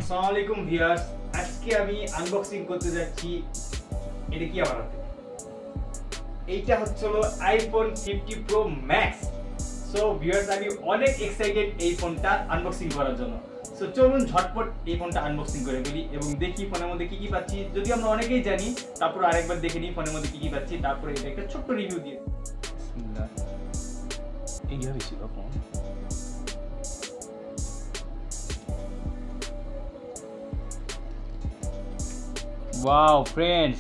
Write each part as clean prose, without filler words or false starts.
আসসালামু আলাইকুম ভিউয়ার্স, আজকে আমি আনবক্সিং করতে যাচ্ছি। এটা কি আমার হাতে? এইটা হচ্ছে iPhone 50 pro max. So viewers, আমি অনেক এক্সাইটেড এই ফোনটা আনবক্সিং করার জন্য। সো চলুন ঝটপট এই ফোনটা আনবক্সিং করে ফেলি এবং দেখি ফোনের মধ্যে কি কি পাচ্ছি। যদি আমরা অনেকেই জানি, তারপর আরেকবার দেখে নিই ফোনের মধ্যে কি কি পাচ্ছি, তারপরে এটা একটা ছোট্ট রিভিউ দিয়ে। বিসমিল্লাহ। এইভাবে ছিল ফোন। ওয়াও ফ্রেন্ডস,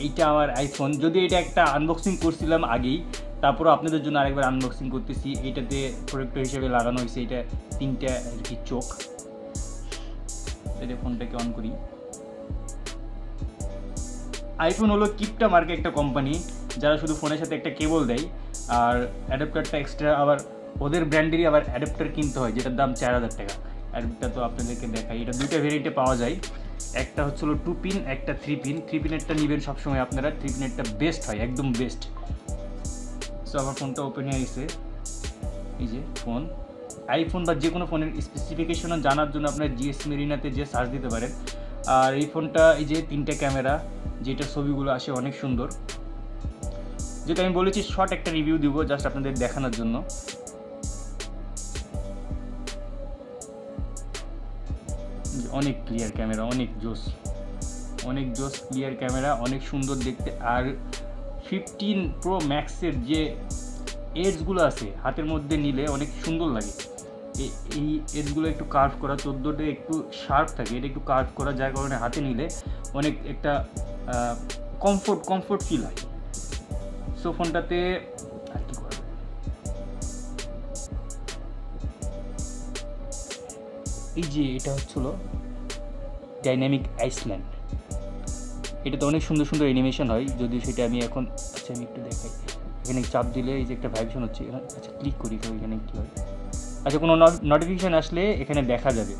এইটা আমার আইফোন। যদি এটা একটা আনবক্সিং করছিলাম আগেই, তারপর আপনাদের জন্য আরেকবার আনবক্সিং করতেছি। এইটাতে প্রোটেক্টর হিসেবে লাগানো হয়েছে এটা তিনটা আর কি চোখ। এটা ফোনটাকে অন করি। আইফোন হলো কিপটা মার্কে একটা কোম্পানি, যারা শুধু ফোনের সাথে একটা কেবল দেয় আর অ্যাডাপ্টারটা এক্সট্রা। আবার ওদের ব্র্যান্ডেরই আবার অ্যাডাপ্টার কিনতে হয়, যেটার দাম 4000 টাকা। অ্যাডাপ্টার তো আপনাদেরকে দেখাই, এটা দুইটা ভেরিয়েন্টে পাওয়া যায়। একটা হচ্ছে 2 পিন, একটা 3 পিন। 3 পিনেরটা নেবেন সবসময় আপনারা, 3 পিনেরটা বেস্ট হয়, একদম বেস্ট। সো আমার ফোনটা ওপেন হয়ে গেছে। এই যে ফোন, আইফোন বা যে কোনো ফোনের স্পেসিফিকেশন জানার জন্য আপনার জিএস মেরিনাতে যে সার্চ দিতে পারেন। আর এই ফোনটা এই যে 3টা ক্যামেরা, যেটা ছবিগুলো আসে অনেক সুন্দর। যেটা আমি বলেছি শর্ট একটা রিভিউ দিব জাস্ট আপনাদের দেখানোর জন্য। অনেক ক্লিয়ার ক্যামেরা, অনেক জোস ক্লিয়ার ক্যামেরা, অনেক সুন্দর দেখতে। আর 15 প্রো ম্যাক্সের যে এজগুলো আছে হাতের মধ্যে নিলে অনেক সুন্দর লাগে। এই এজগুলো একটু কার্ভ করা, 14টা একটু শার্প থাকে, এটা একটু কার্ভ করা, যার কারণে হাতে নিলে অনেক একটা কমফোর্ট ফিল হয়। সো ফোনটাতে আর কি করবে, এই যে এটা হচ্ছিল ডাইনামিক আইসল্যান্ড। এটাতে অনেক সুন্দর সুন্দর অ্যানিমেশন হয়, যদিও সেটা আমি এখন আমি একটু দেখাই। এখানে চাপ দিলে এই যে একটা ভাইব্রেশন হচ্ছে, ক্লিক করি তো এখানে কী হয়। আচ্ছা, কোনো নোটিফিকেশান আসলে এখানে দেখা যাবে।